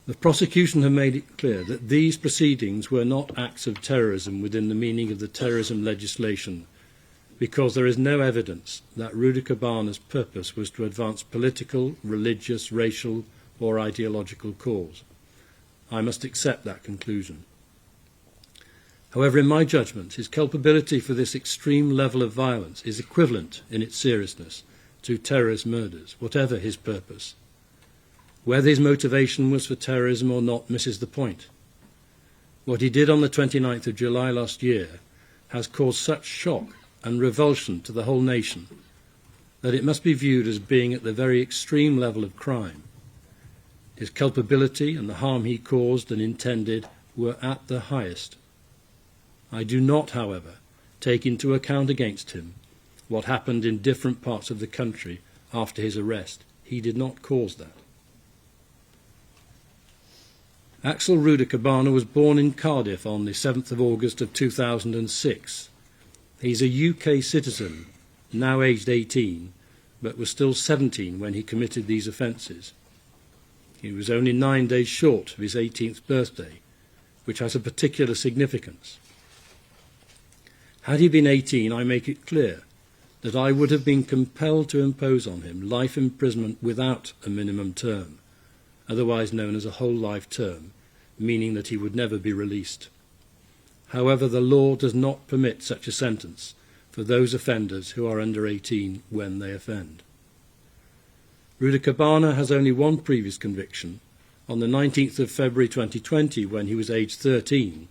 The prosecution have made it clear that these proceedings were not acts of terrorism within the meaning of the terrorism legislation, because there is no evidence that Rudakubana's purpose was to advance political, religious, racial or ideological cause. I must accept that conclusion. However, in my judgment, his culpability for this extreme level of violence is equivalent in its seriousness to terrorist murders, whatever his purpose. Whether his motivation was for terrorism or not misses the point. What he did on the 29th of July last year has caused such shock and revulsion to the whole nation that it must be viewed as being at the very extreme level of crime. His culpability and the harm he caused and intended were at the highest. I do not, however, take into account against him what happened in different parts of the country after his arrest. He did not cause that. Axel Rudakubana was born in Cardiff on the 7th of August of 2006. He's a UK citizen, now aged 18, but was still 17 when he committed these offences. He was only 9 days short of his 18th birthday, which has a particular significance. Had he been 18, I make it clear that I would have been compelled to impose on him life imprisonment without a minimum term, otherwise known as a whole life term, meaning that he would never be released. However, the law does not permit such a sentence for those offenders who are under 18 when they offend. Rudakubana has only one previous conviction, on the 19th of February 2020, when he was aged 13,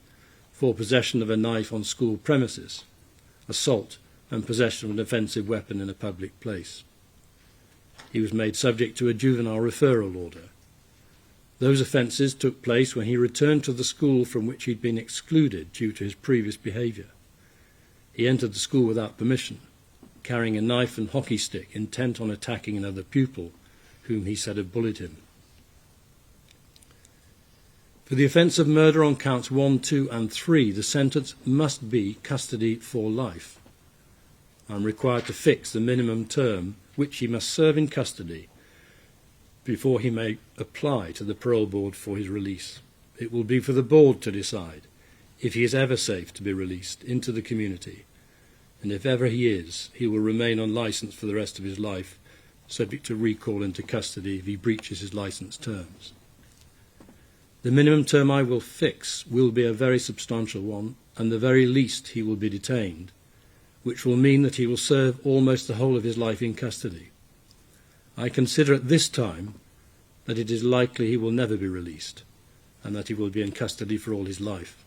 for possession of a knife on school premises, assault and possession of an offensive weapon in a public place. He was made subject to a juvenile referral order. Those offences took place when he returned to the school from which he'd been excluded due to his previous behaviour. He entered the school without permission, carrying a knife and hockey stick, intent on attacking another pupil, whom he said had bullied him. For the offence of murder on counts 1, 2 and 3, the sentence must be custody for life. I am required to fix the minimum term which he must serve in custody before he may apply to the parole board for his release. It will be for the board to decide if he is ever safe to be released into the community, and if ever he is, he will remain on licence for the rest of his life, subject to recall into custody if he breaches his licence terms. The minimum term I will fix will be a very substantial one, and the very least he will be detained, which will mean that he will serve almost the whole of his life in custody. I consider at this time that it is likely he will never be released, and that he will be in custody for all his life.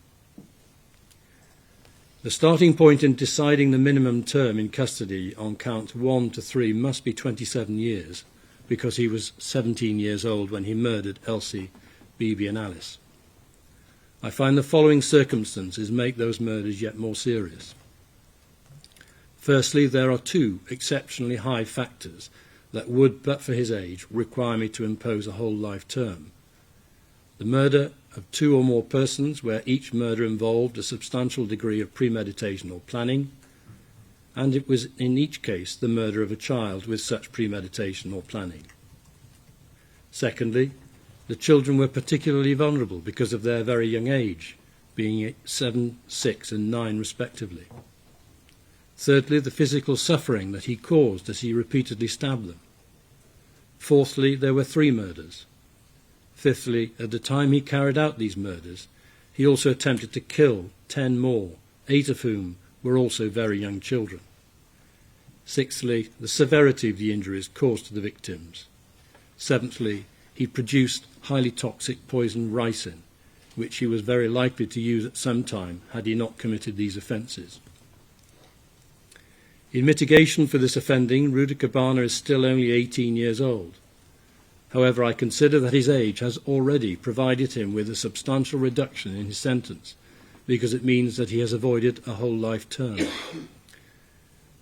The starting point in deciding the minimum term in custody on counts 1 to 3 must be 27 years, because he was 17 years old when he murdered Elsie, Bibi and Alice. I find the following circumstances make those murders yet more serious. Firstly, there are two exceptionally high factors that would, but for his age, require me to impose a whole life term. The murder of 2 or more persons, where each murder involved a substantial degree of premeditation or planning, and it was in each case the murder of a child with such premeditation or planning. Secondly, the children were particularly vulnerable because of their very young age, being 7, 6 and 9 respectively. Thirdly, the physical suffering that he caused as he repeatedly stabbed them. Fourthly, there were 3 murders. Fifthly, at the time he carried out these murders, he also attempted to kill 10 more, 8 of whom were also very young children. Sixthly, the severity of the injuries caused to the victims. Seventhly, he produced highly toxic poison ricin, which he was very likely to use at some time had he not committed these offences. In mitigation for this offending, Rudakubana is still only 18 years old. However, I consider that his age has already provided him with a substantial reduction in his sentence, because it means that he has avoided a whole life term.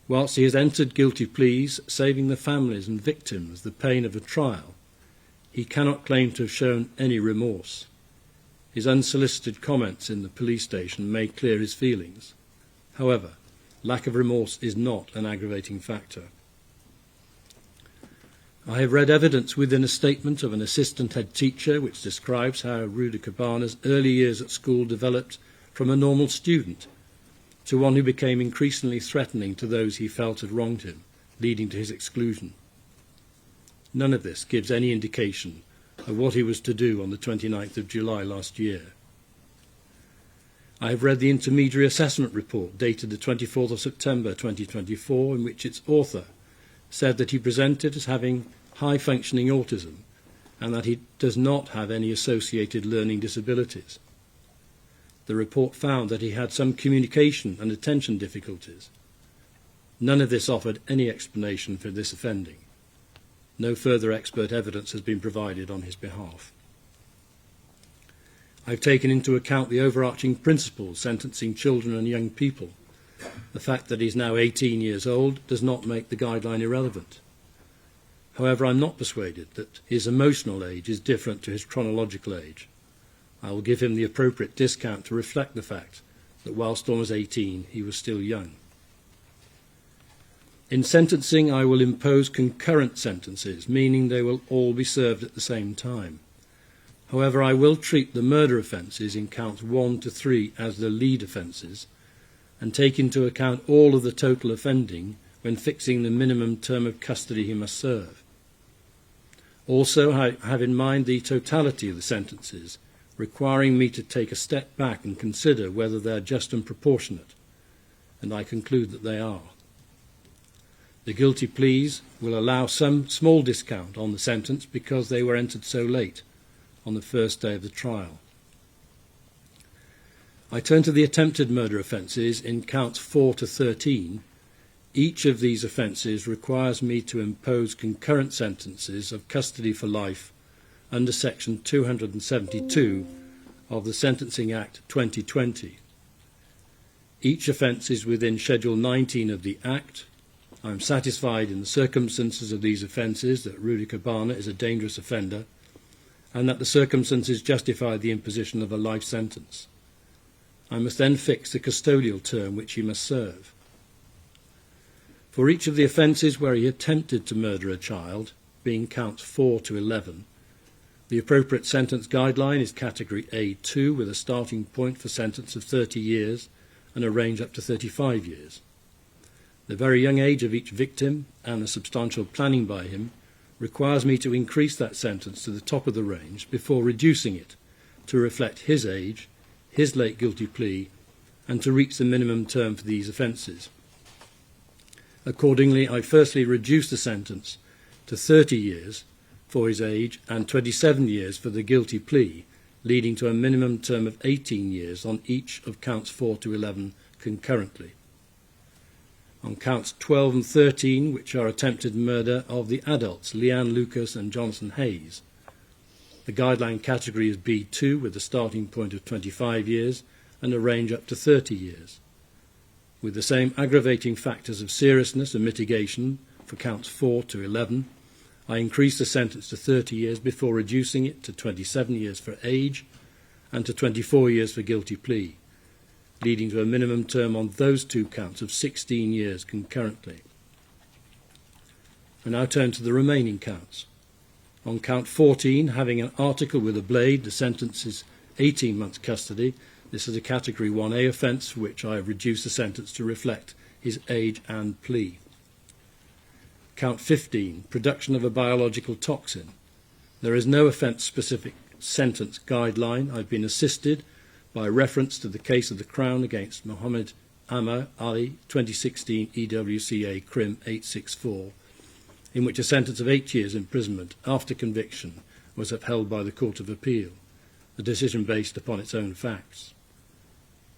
Whilst he has entered guilty pleas, saving the families and victims the pain of a trial, he cannot claim to have shown any remorse. His unsolicited comments in the police station made clear his feelings. However, lack of remorse is not an aggravating factor. I have read evidence within a statement of an assistant head teacher which describes how Rudakubana's early years at school developed from a normal student to one who became increasingly threatening to those he felt had wronged him, leading to his exclusion. None of this gives any indication of what he was to do on the 29th of July last year. I have read the intermediary assessment report dated the 24th of September 2024, in which its author said that he presented as having high-functioning autism and that he does not have any associated learning disabilities. The report found that he had some communication and attention difficulties. None of this offered any explanation for this offending. No further expert evidence has been provided on his behalf. I've taken into account the overarching principles sentencing children and young people. The fact that he's now 18 years old does not make the guideline irrelevant. However, I'm not persuaded that his emotional age is different to his chronological age. I will give him the appropriate discount to reflect the fact that whilst almost 18, he was still young. In sentencing, I will impose concurrent sentences, meaning they will all be served at the same time. However, I will treat the murder offences in counts 1 to 3 as the lead offences and take into account all of the total offending when fixing the minimum term of custody he must serve. Also, I have in mind the totality of the sentences, requiring me to take a step back and consider whether they are just and proportionate, and I conclude that they are. The guilty pleas will allow some small discount on the sentence because they were entered so late, on the first day of the trial. I turn to the attempted murder offences in counts 4 to 13. Each of these offences requires me to impose concurrent sentences of custody for life under Section 272 of the Sentencing Act 2020. Each offence is within Schedule 19 of the Act. I am satisfied in the circumstances of these offences that Rudakubana is a dangerous offender and that the circumstances justify the imposition of a life sentence. I must then fix the custodial term which he must serve. For each of the offences where he attempted to murder a child, being counts 4 to 11, the appropriate sentence guideline is Category A2 with a starting point for sentence of 30 years and a range up to 35 years. The very young age of each victim and the substantial planning by him requires me to increase that sentence to the top of the range before reducing it to reflect his age, his late guilty plea, and to reach the minimum term for these offences. Accordingly, I firstly reduced the sentence to 30 years for his age and 27 years for the guilty plea, leading to a minimum term of 18 years on each of counts 4 to 11 concurrently. On counts 12 and 13, which are attempted murder of the adults, Leanne Lucas and Johnson Hayes, the guideline category is B2 with a starting point of 25 years and a range up to 30 years. With the same aggravating factors of seriousness and mitigation for counts 4 to 11, I increased the sentence to 30 years before reducing it to 27 years for age and to 24 years for guilty plea, leading to a minimum term on those two counts of 16 years concurrently. I now turn to the remaining counts. On count 14, having an article with a blade, the sentence is 18 months custody. This is a Category 1A offence for which I have reduced the sentence to reflect his age and plea. Count 15, production of a biological toxin. There is no offence-specific sentence guideline. I've been assisted by reference to the case of the Crown against Mohammed Ammar Ali, 2016 EWCA Crim 864, in which a sentence of 8 years imprisonment after conviction was upheld by the Court of Appeal, a decision based upon its own facts.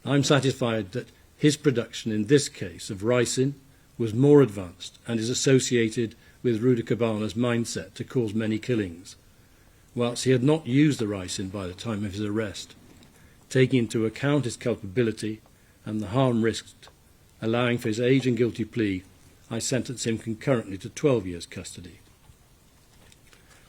I'm satisfied that his production in this case of ricin was more advanced and is associated with Rudakubana's mindset to cause many killings, whilst he had not used the ricin by the time of his arrest, taking into account his culpability and the harm risked, allowing for his age and guilty plea, I sentence him concurrently to 12 years custody.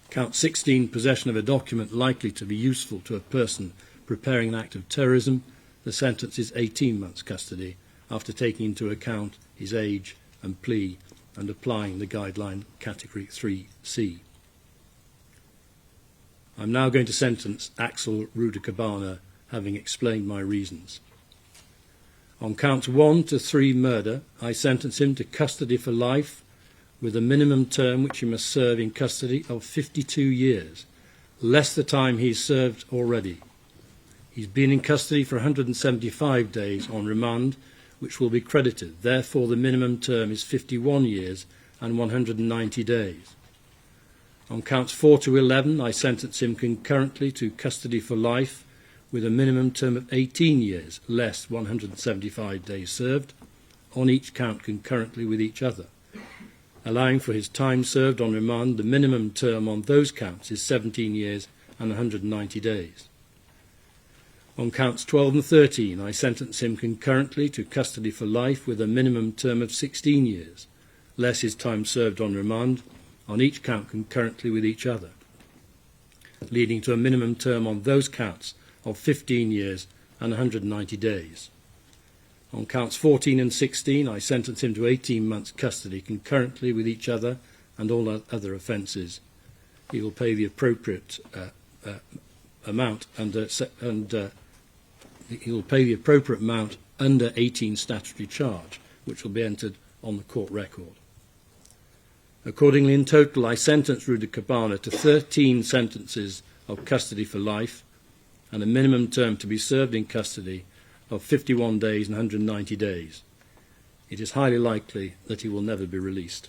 Count 16, possession of a document likely to be useful to a person preparing an act of terrorism, the sentence is 18 months custody after taking into account his age and plea and applying the guideline category 3C. I'm now going to sentence Axel Rudakubana, having explained my reasons. On counts 1 to 3 murder, I sentence him to custody for life with a minimum term which he must serve in custody of 52 years, less the time he's served already. He's been in custody for 175 days on remand, which will be credited. Therefore, the minimum term is 51 years and 190 days. On counts 4 to 11, I sentence him concurrently to custody for life with a minimum term of 18 years, less 175 days served, on each count concurrently with each other. Allowing for his time served on remand, the minimum term on those counts is 17 years and 190 days. On counts 12 and 13, I sentence him concurrently to custody for life with a minimum term of 16 years, less his time served on remand, on each count concurrently with each other, leading to a minimum term on those counts of 15 years and 190 days. On counts 14 and 16, I sentence him to 18 months custody concurrently with each other and all other offences. He will pay the appropriate amount under 18 statutory charge, which will be entered on the court record. Accordingly, in total, I sentence Rudakubana to 13 sentences of custody for life and a minimum term to be served in custody of 51 days and 190 days. It is highly likely that he will never be released.